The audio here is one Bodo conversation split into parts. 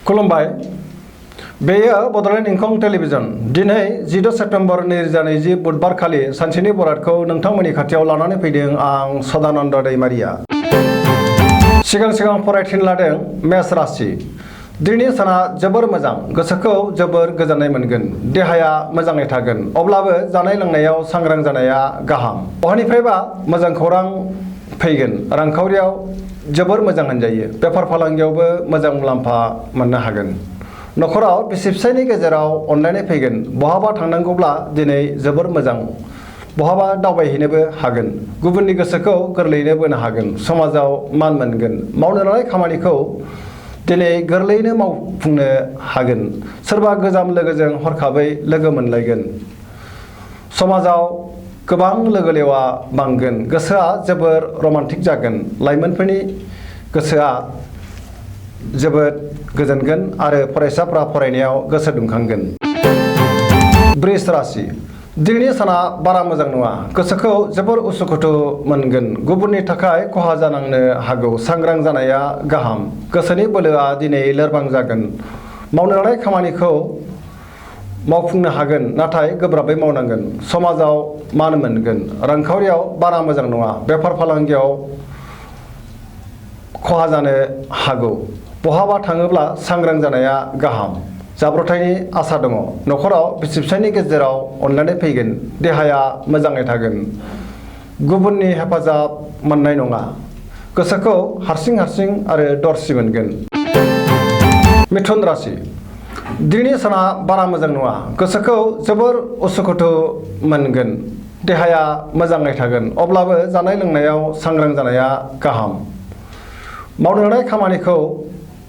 खुलुमबाय बेयो बड'लेण्ड इंखं टेलिभिजन दिनै 14 सेप्तेम्बर 2020 बुधबार खालि सानसेनि बरादखौ नोंथांमोननि खाथियाव लानानै फैदों आं सदानन्द दैमारिया सिगां फरायथिन लादों मेष राशि दिनैनि साना जोबोर मोजां गोसोखौ जोबोर गोजोननाय मोनगोन देहाया मोजाङै थागोन अब्लाबो जानाय लोंनायाव सांग्रां जानाया गाहाम बहानिफ्रायबा मोजां खौरां फैगोन रांखावरियाव जोबोर मोजां होनजायो बेफार फालांगियावबो मोजां मुलाम्फा मोननो हागोन नखराव बिसि फिसायनि गेजेराव अनलायनाय फैगोन बहाबा थांनांगौब्ला दिनै जोबोर मोजां बहाबा दावबायहैनोबो हागोन गुबुननि गोसोखौ गोरलैयैनो बोनो हागोन समाजाव मान मोनगोन मावनो लानाय खामानिखौ दिनै गोरलैयैनो मावफुंनो हागोन सोरबा गोजाम लोगोजों हरखाबै लोगो मोनलायगोन समाजाव गोबां लोगो लेवा बांगोन गोसोआ जोबोर रमान्टिक जागोन लाइमोनफोरनि गोसोआ जोबोद गोजोनगोन आरो फरायसाफ्रा फरायनायाव गोसो दुंखांगोन वृष राशि दिनैनि साना बारा मोजां नङा गोसोखौ जोबोर उसुखुथु मोनगोन गुबुननि थाखाय खहा जानांनो हागौ सांग्रां जानाया गाहाम गोसोनि बोलोआ दिनै लोरबां जागोन मावनो लानाय खामानिखौ मावफुंनो हागोन नाथाय गोब्राबै मावनांगोन समाजाव मान मोनगोन रांखावरियाव बारा मोजां नङा बेफार फालांगियाव खहा जानो हागौ बहाबा थाङोब्ला सांग्रां जानाया गाहाम जाब्रबथायनि आसा दङ नखराव बिसि फिसायनि गेजेराव अनलायनाय फैगोन देहाया मोजाङै थागोन गुबुननि हेफाजाब मोननाय नङा गोसोखौ हारसिं आरो दरसि मोनगोन मिथुन राशि दिनैनि साना बारा मोजां नङा गोसोखौ जोबोर उसुखुथु मोनगोन देहाया मोजाङै थागोन अब्लाबो जानाय लोंनायाव सांग्रां जानाया गाहाम मावनो लानाय खामानिखौ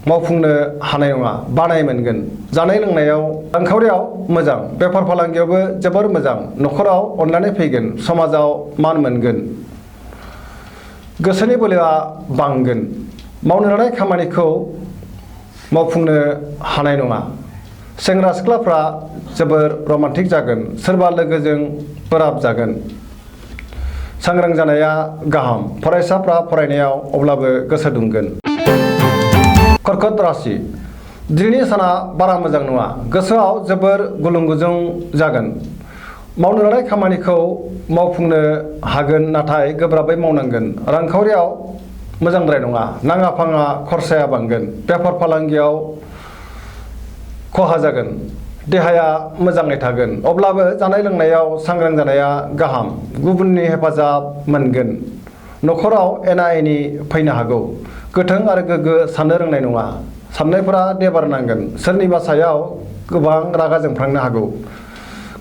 मावफुंनो हानाय नङा बानाय मोनगोन जानाय लोंनायाव रांखावरियाव मोजां बेफार फालांगियावबो जोबोर मोजां नखराव अनलायनाय फैगोन समाजाव मान मोनगोन गोसोनि बोलोआ बांगोन मावनो लानाय खामानिखौ मावफुंनो हानाय नङा सेंग्रा सिख्लाफ्रा जोबोर रमान्टिक जागोन सोरबा लोगोजों बोराब जागोन सांग्रां जानाया गाहाम फरायसाफ्रा फरायनायाव अब्लाबो गोसो दुंगोन कर्कट राशि दिनैनि साना बारा मोजां नङा गोसोआव जोबोर गुलुं गुजुं जागोन मावनो लानाय खामानिखौ मावफुंनो हागोन नाथाय गोब्राबै मावनांगोन रांखावरियाव मोजांद्राय नङा नाङा फाङा खरसाया बांगोन बेफार फालांगियाव खहा जागोन देहाया मोजाङै थागोन अब्लाबो जानाय लोंनायाव सांग्रां जानाया गाहाम गुबुननि हेफाजाब मोनगोन नखराव एना एनि फैनो हागौ गोथों आरो गोग्गो साननो रोंनाय नङा साननायफोरा देबार नांगोन सोरनिबा सायाव गोबां रागा जोंफ्लांनो हागौ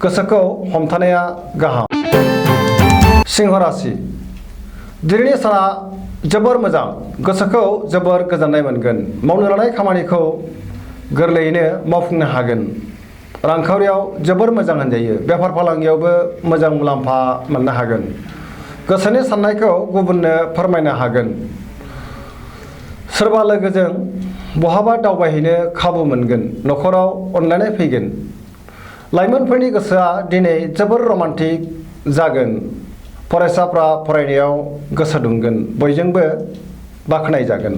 गोसोखौ हमथानाया गाहाम सिंह राशि दिनैनि साना जोबोर मोजां गोसोखौ जोबोर गोजोननाय मोनगोन मावनो लानाय खामानिखौ गोरलैयैनो मावफुंनो हागोन रांखावरियाव जोबोर मोजां होनजायो बेफार फालांगियावबो मोजां मुलाम्फा मोननो हागोन गोसोनि साननायखौ गुबुननो फोरमायनो हागोन सोरबा लोगोजों बहाबा दावबायहैनो खाबु मोनगोन नखराव अनलायनाय फैगोन लाइमोनफोरनि गोसोआ दिनै जोबोर रमान्टिक जागोन फरायसाफ्रा फरायनायाव गोसो दुंगोन बयजोंबो बाख्नाय जागोन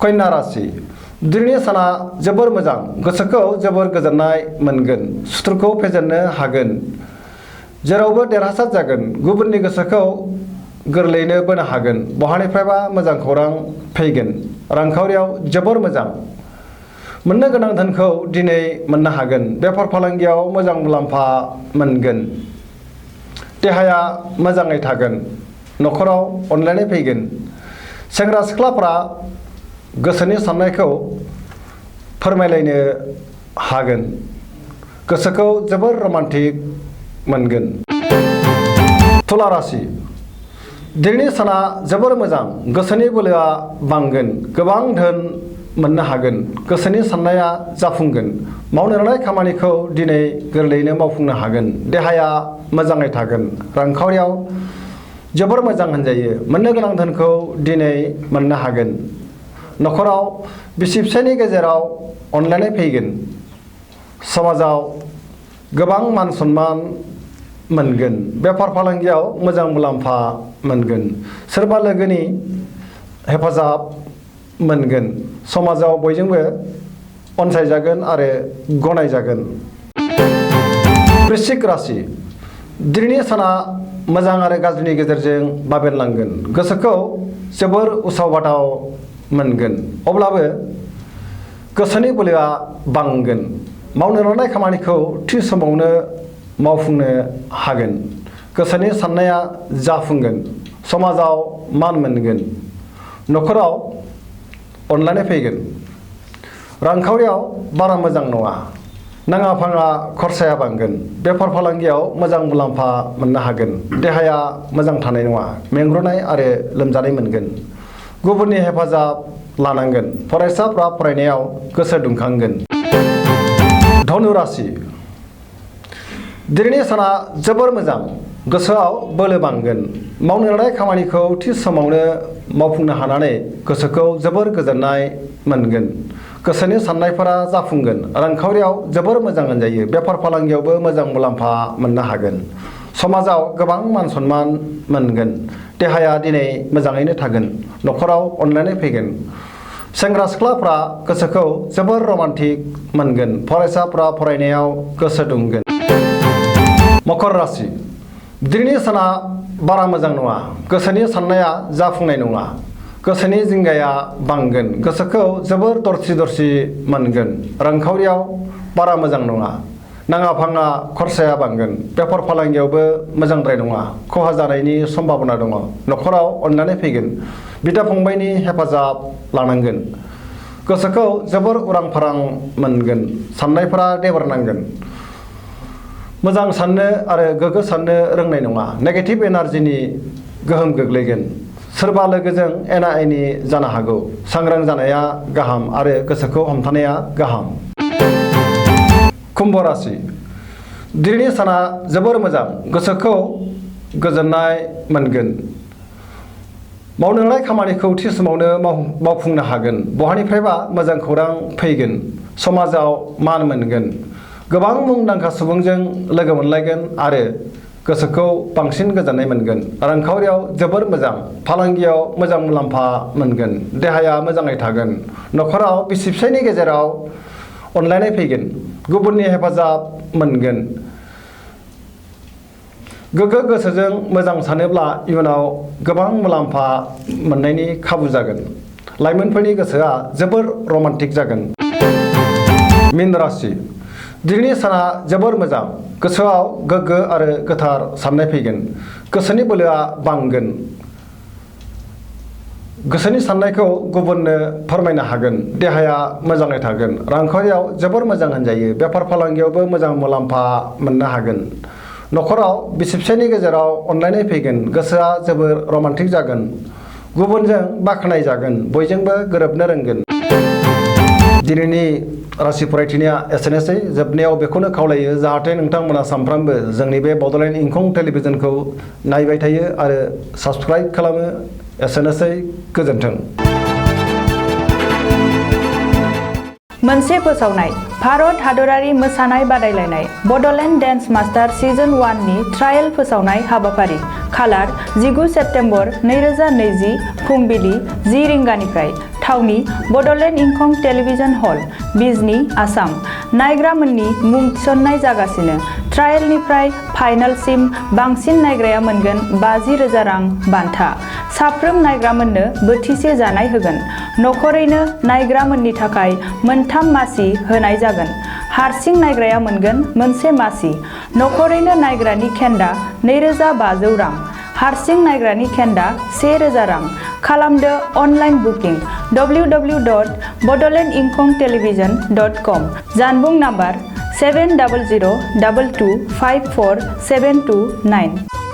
कन्या राशि दिनैनि साना जोबोर मोजां गोसोखौ जोबोर गोजोननाय मोनगोन सुथुरखौ फेजेननो हागोन जेरावबो देरहासार जागोन गुबुननि गोसोखौ गोरलैयैनो बोनो हागोन बहानिफ्रायबा मोजां खौरां फैगोन रांखावरियाव जोबोर मोजां मोननो गोनां धोनखौ दिनै मोननो हागोन बेफार फालांगियाव मोजां मुलाम्फा मोनगोन देहाया मोजाङै थागोन नखराव अनलायनाय फैगोन सेंग्रा सिख्लाफ्रा गोसोनि साननायखौ फोरमायलायनो हागोन गोसोखौ जोबोर रमान्टिक मोनगोन तुला राशि दिनैनि साना जोबोर मोजां गोसोनि बोलोआ बांगोन गोबां धोन मोननो हागोन गोसोनि साननाया जाफुंगोन मावनो लानाय खामानिखौ दिनै गोरलैयैनो मावफुंनो हागोन देहाया मोजाङै थागोन रांखावरियाव जोबोर मोजां होनजायो मोननो गोनां धोनखौ दिनै मोननो हागोन नखराव बिसि फिसायनि गेजेराव अनलायनाय फैगोन समाजाव गोबां मान सन्मान मोनगोन बेफार फालांगियाव मोजां मुलाम्फा मोनगोन सोरबा लोगोनि हेफाजाब मोनगोन समाजाव बयजोंबो अनसायजागोन आरो गनायजागोन। वृश्चिक राशि दिनैनि साना मोजां आरो गाज्रिनि गेजेरजों बाबेनलांगोन गोसोखौ जोबोर उसाव बादाव मोनगोन अब्लाबो गोसोनि बोलोआ बांगोन मावनो लानाय खामानिखौ थि समावनो मावफुंनो हागोन गोसोनि साननाया जाफुंगोन समाजाव मान मोनगोन न'खराव अनलायनाय फैगोन रांखावरियाव बारा मोजां नङा नाङा फाङा खरसाया बांगोन बेफार फालांगियाव मोजां मुलाम्फा मोननो हागोन देहाया मोजां थानाय नङा मेंग्रुनाय आरो लोमजानाय मोनगोन गुबुननि हेफाजाब लानांगोन फरायसाफ्रा फरायनायाव गोसो दुंखांगोन। धनु राशि दिनैनि साना जोबोर मोजां गोसोआव बोलो बांगोन मावनो लानाय खामानिखौ थि समावनो मावफुंनो हानानै गोसोखौ जोबोर गोजोननाय मोनगोन गोसोनि साननायफोरा जाफुंगोन रांखावरियाव जोबोर मोजां होनजायो बेफार फालांगियावबो मोजां मुलाम्फा मोननो हागोन समाजाव गोबां मान सन्मान मोनगोन देहाया दिनै मोजाङैनो थागोन न'खराव अनलायनाय फैगोन सेंग्रा सिख्लाफ्रा गोसोखौ जोबोर रमान्टिक मोनगोन फरायसाफ्रा फरायनायाव गोसो दुंगोन। मकर राशि दिनैनि साना बारा मोजां नङा गोसोनि साननाया जाफुंनाय नङा गोसोनि जिंगाया बांगोन गोसोखौ जोबोर दरसि मोनगोन रांखावरियाव बारा मोजां नङा नाङा फाङा खरसाया बांगोन बेफार फालांगियावबो मोजांद्राय नङा खहा जानायनि सम्भाबना दङ न'खराव अनलायनाय फैगोन बिदा फंबायनि हेफाजाब लानांगोन गोसोखौ जोबोर उरां फारां मोनगोन साननायफोरा देबोरनांगोन मोजां साननो आरो गोग्गो साननो रोंनाय नङा नेगेटिभ एनार्जिनि गोहोम गोग्लैगोन सोरबा लोगोजों एना एनि जानो हागौ सांग्रां जानाया गाहाम आरो गोसोखौ हमथानाया गाहाम। कुम्भ राशि दिनैनि साना जोबोर मोजां गोसोखौ गोजोननाय मोनगोन मावनो लानाय खामानिखौ थि समावनो मावफुंनो हागोन बहानिफ्रायबा मोजां खौरां फैगोन समाजाव मान मोनगोन गोबां मुंदांखा सुबुंजों लोगो मोनलायगोन आरो गोसोखौ बांसिन गोजोननाय मोनगोन रांखावरियाव जोबोर मोजां फालांगियाव मोजां मुलाम्फा मोनगोन देहाया मोजाङै थागोन न'खराव बिसि फिसायनि गेजेराव अनलायनाय फैगोन गुबुननि हेफाजाब मोनगोन गोग्गो गोसोजों मोजां सानोब्ला इयुनाव गोबां मुलाम्फा मोननायनि खाबु जागोन लाइमोनफोरनि गोसोआ जोबोर रमान्टिक जागोन। मीन राशि दिनैनि साना जोबोर मोजां गोसोआव गोग्गो आरो गोथार साननाय फैगोन गोसोनि बोलोआ बांगोन गोसोनि साननायखौ गुबुननो फोरमायनो हागोन देहाया मोजाङै थागोन रांखावरियाव जोबोर मोजां होनजायो बेफार फालांगियावबो मोजां मुलाम्फा मोननो हागोन न'खराव बिसि फिसायनि गेजेराव अनलायनाय फैगोन गोसोआ जोबोर रमान्टिक जागोन गुबुनजों बाख्नाय जागोन बयजोंबो गोरोबनो रोंगोन। दिनैनि राशि फरायथिनाया एसेनोसै जोबनायाव बेखौनो खावलायो जाहाथे नोंथांमोना सानफ्रामबो जोंनि बे बड'लेण्ड इंखं टेलिभिजनखौ नायबाय थायो आरो साबस्क्राइब खालामो एसेनोसै गोजोन्थों। मोनसे फोसावनाय भारत हादरारि मोसानाय बादायलायनाय बड'लेण्ड डेन्स मास्टार सिजन 1 नि ट्रायल फोसावनाय हाबाफारि खालार 19 सेप्तेम्बर 2020 फुंबिलि 10 रिंगानिफ्राय थावनि बड'लेण्ड इंखं टेलिभिजन हल बिजनी आसाम नायग्रामोननि मुं थिसननाय जागासिनो ट्रायलनिफ्राय फाइनालसिम बांसिन नायग्राया मोनगोन 50,000 रां बान्था साफ्रोम नायग्रामोननो बोथिसे जानाय होगोन नखरैनो नायग्रामोननि थाखाय मोनथाम मासि होनाय जागोन हारसिं नायग्राया मोनगोन मोनसे मासि नखरैनो नायग्रानि खेन्दा 2,500 रां हारसिं नायग्रानि खेन्दा 1,000 रां खालामदो अनलाइन बुकिं www.bodolandinkhongtelevision.com जानबुं नाम्बार 7002254729